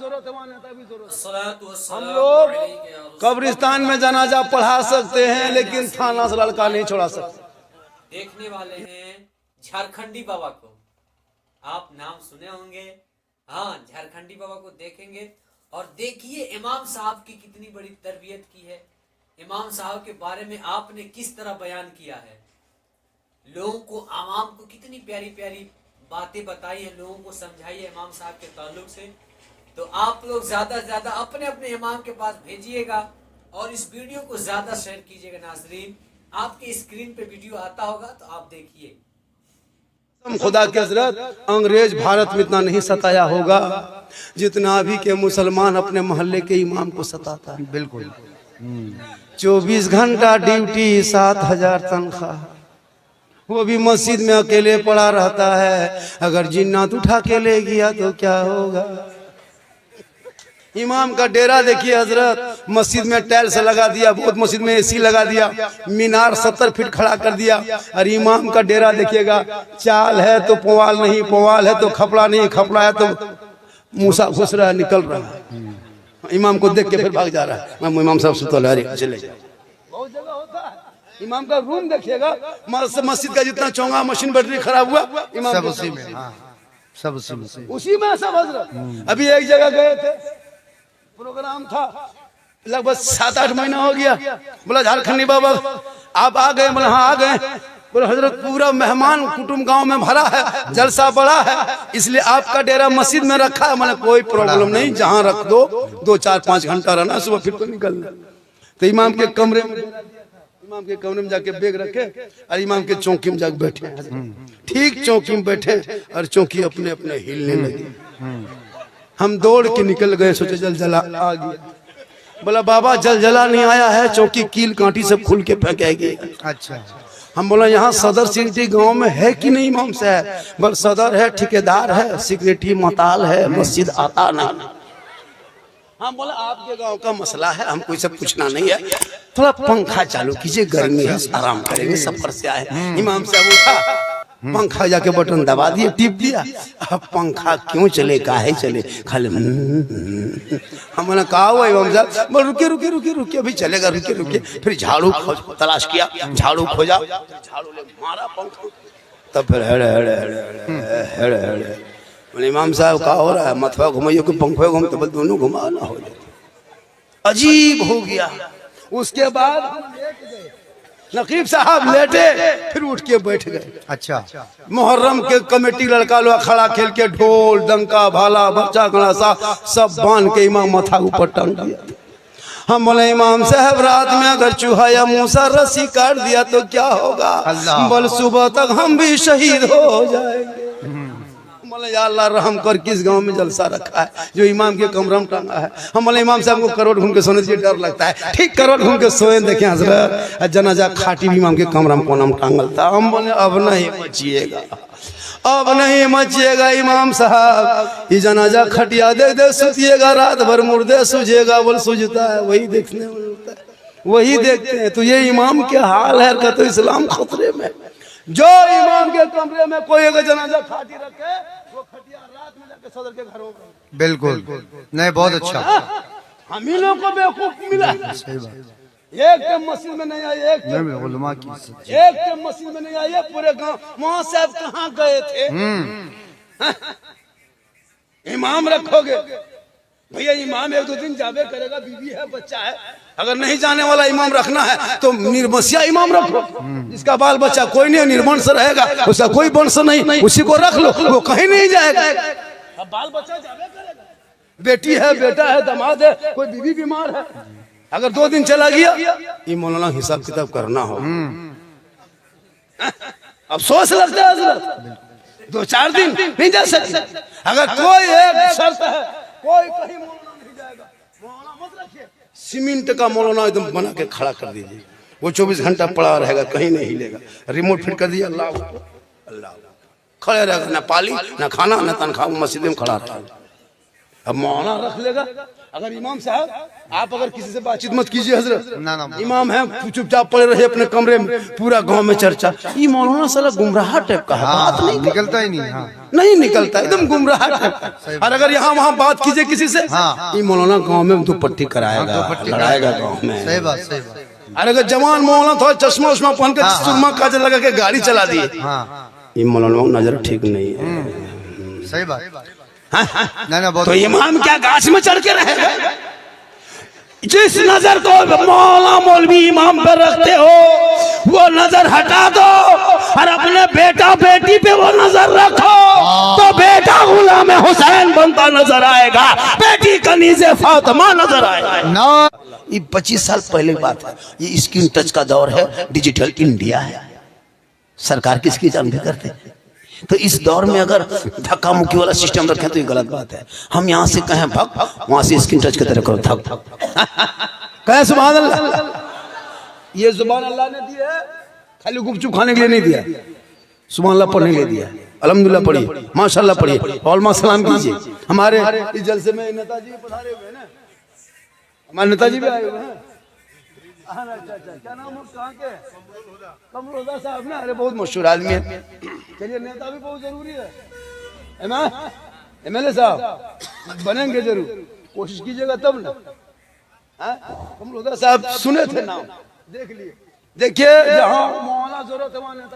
जरूरत है, वहाँ नेता भी जरूरत है। हम लोग कब्रिस्तान में जनाजा पढ़ा सकते हैं, लेकिन थाना से लड़का नहीं छोड़ा सकते। देखने वाले हैं झारखंडी बाबा को, आप नाम सुने होंगे। हाँ, झारखंडी बाबा को देखेंगे और देखिए इमाम साहब की कितनी बड़ी तरबियत की है। इमाम साहब के बारे में आपने किस तरह बयान किया है, लोगों को, आवाम को कितनी प्यारी प्यारी बातें बताई है, लोगों को समझाई है इमाम साहब के ताल्लुक से। तो आप लोग ज्यादा से ज्यादा अपने अपने इमाम के पास भेजिएगा और इस वीडियो को ज्यादा शेयर कीजिएगा। नाज़रीन, आपके स्क्रीन पे वीडियो आता होगा तो आप देखिए। खुदा के हजरत, अंग्रेज भारत में इतना नहीं सताया होगा जितना अभी के मुसलमान अपने मोहल्ले के इमाम को सताता है। बिल्कुल। 24 घंटा ड्यूटी, 7,000 तनख्वाह, वो भी मस्जिद में अकेले पड़ा रहता है। अगर जिन्नात उठा के ले गया तो क्या होगा। इमाम का डेरा देखिए हजरत, मस्जिद में टाइल्स लगा दिया, बहुत मस्जिद में एसी लगा दिया, मीनार 70 फीट खड़ा कर दिया। और इमाम का डेरा देखिएगा, चाल है तो पवाल नहीं, पवाल है तो खपड़ा नहीं, खपड़ा है तो मूसा घुस रहा है, निकल रहा है। इमाम को देख के फिर भाग जा रहा है। इमाम साहब सुतल है, चले जाए। बहुत जगह होता है। इमाम का रूम देखिएगा, मस्जिद का जितना चौंगा मशीन बैटरी खराब हुआ, इमाम सब उसी में। हाँ, सब उसी में, उसी में सब हजरत। अभी एक जगह गए थे, प्रोग्राम था, लगभग 7-8 महीना हो गया। बोला झारखंडी बाबा आप आ गए? बोला हाँ आ गए। बोला हजरत पूरा मेहमान कुटुंब गांव में भरा है, जलसा बड़ा है, इसलिए आपका डेरा मस्जिद में रखा है। मैंने कोई प्रॉब्लम नहीं, जहां रख दो, 2-4-5 घंटा रहना, सुबह फिर तो निकलना। तो इमाम के कमरे में, इमाम के कमरे में जाके बैग रखे और इमाम के चौकी में जाके बैठे। ठीक चौकी में बैठे और चौकी अपने अपने हिलने लगी। हम दौड़ के निकल गए, सोचे जलजला आ गया। बोला बाबा जलजला नहीं आया है, चौकी कील कांटी सब खुल के फेंकेगी। अच्छा। हम बोला यहाँ सदर सिटी गांव में है कि नहीं इमाम साहब? बोल सदर है, ठेकेदार है, सिक्योरिटी मताल है, मस्जिद आता नहीं। हम बोला आपके गांव का मसला है, हमको ये सब पूछना नहीं है, थोड़ा पंखा चालू कीजिए, गर्मी है, आराम करेंगे, सफर से आए। इमाम साहब उठा, पंखा जाके बटन दबा दिए, टिप दिया। अब पंखा क्यों चले, काहे चले, खाली हमने कहा हुआ इमाम साहब। बोल रुकिए रुकिए रुकिए रुकिए, अभी चलेगा, रुकिए रुकिए। फिर झाड़ू तलाश किया, झाड़ू खोजा, झाड़ू ले मारा पंखा, तब फिर हेड़े हेड़े हेड़े हेड़े हेड़े। बोले इमाम साहब क्या हो रहा है? मथवा घुमाइए कि पंखा घूम? तो बोल दोनों घुमाना हो जाए। अजीब हो गया। उसके बाद नकीब साहब लेटे, फिर उठ के बैठ गए। अच्छा। मुहर्रम के कमेटी लड़का लोग खड़ा खेल के ढोल डंका भाला बच्चा गणासा सब बांध के इमाम माथा ऊपर टांग दिया। हम बोले इमाम साहब रात में अगर चूहा या मूसा रस्सी काट दिया तो क्या होगा? बोल सुबह तक हम भी शहीद हो जाएंगे। बोले या अल्लाह रहम कर, किस गांव में जलसा रखा है जो इमाम के कमरा में टांगा है? हम बोले इमाम साहब को करोड़ घूम के सोने से डर लगता है। ठीक करोड़ घूम के सोए, देखे हजरत जनाजा खाटी भी इमाम के कमरा में कोना में टांगल था। हम बोले अब नहीं बचिएगा, अब नहीं मचिएगा इमाम साहब, ये जनाजा खटिया दे दे सुतिएगा, रात भर मुर्दे सूझेगा। बोल सूझता है, वही देखने में मिलता है, वही देखते हैं। तो ये इमाम के हाल है का, तो इस्लाम खतरे में। जो इमाम के कमरे में कोई अगर जनाजा खाटी रखे, वो खटिया रात में जाके सदर के घरों में। बिल्कुल नहीं, बहुत अच्छा। हम ही लोग को बेवकूफ मिला। सही बात। एक के मस्जिद में नहीं आए, एक के मस्जिद में नहीं आए, पूरे गांव। वहां साहब कहाँ गए थे? इमाम रखोगे भैया, इमाम 1-2 दिन जावे करेगा, बीवी है, बच्चा है। अगर नहीं जाने वाला इमाम रखना है तो निर्वंशिया इमाम रखो, जिसका बाल बच्चा कोई नहीं, निर्वंश रहेगा, उसका कोई वंश नहीं, उसी को रख लो, वो कहीं नहीं जाएगा। अब बाल बच्चा जावे करेगा, बेटी है, बेटा है, दामाद है, कोई बीवी बीमार है, अगर 2 दिन चला गया, ये मौलाना हिसाब किताब करना हो। अफसोस लगता है, 2-4 दिन नहीं जा सकते। अगर कोई एक शर्त है, कोई कहीं मौलाना नहीं जाएगा, मौलाना मत रखिए, सीमेंट का मौलाना एकदम बना के खड़ा कर दीजिए, वो 24 घंटा पड़ा रहेगा, कहीं नहीं हिलेगा। रिमोट फिट कर दिया, अल्लाह अल्लाह, खड़े रहेगा, ना पाली ना खाना ना तनख्वाह, मस्जिद में खड़ा रहेगा। अब मौलाना रख लेगा। अगर इमाम साहब आप अगर किसी से बातचीत मत कीजिए हजरत, ना ना इमाम है चुपचाप पड़े रहे अपने कमरे में, पूरा गांव में चर्चा, ये मौलाना साला गुमराह टाइप का है, बात नहीं निकलता ही नहीं। हाँ नहीं निकलता, एकदम गुमराह टाइप का। और अगर यहाँ वहाँ बात कीजिए किसी से, ये मौलाना गांव में दुपट्टी कराएगा, लड़ाएगा गांव में। सही बात सही बात। अरे अगर जवान मौलाना था, चश्मा उश्मा पहन के सुरमा काजल लगा के गाड़ी चला दिए, ये मौलाना को नजर ठीक नहीं है। सही बात। ना ना बहुत तो इमाम क्या गाछ में चढ़ के रहेगा? जिस नजर को मौला मौलवी इमाम पर रखते हो वो नजर हटा दो और अपने बेटा बेटी पे वो नजर रखो, तो बेटा गुलाम हुसैन बनता नजर आएगा, बेटी कनीज़े फातिमा नजर आएगा ना। ये 25 साल पहले की बात है, ये स्क्रीन टच का दौर है, डिजिटल इंडिया है, सरकार किसकी जान भी करते हैं। तो इस दौर में अगर धक्का मुक्की वाला सिस्टम रखें तो ये गलत बात है। हम यहाँ से कहें भग, वहां से स्क्रीन टच की तरह करो थक कहें सुभान अल्लाह। ये जुबान अल्लाह ने दी है, खाली गुपचुप खाने के लिए नहीं दिया, सुभान अल्लाह पढ़ने के लिए दिया। अल्हम्दुलिल्लाह पढ़िए, माशाल्लाह पढ़िए, और सलाम कीजिए। हमारे इस जलसे में नेताजी पधारे हुए हैं ना, हमारे नेताजी भी आए हुए हैं। अच्छा, क्या नाम है, कहाँ के? कमरोदा साहब ना, अरे बहुत मशहूर आदमी है। चलिए, नेता भी बहुत जरूरी है। MLA साहब बनेंगे जरूर, कोशिश कीजिएगा तब ना। कमरोदा साहब सुने थे नाम, देख लिए, देखिए जहाँ मौलाना जरूरत है वहाँ नेता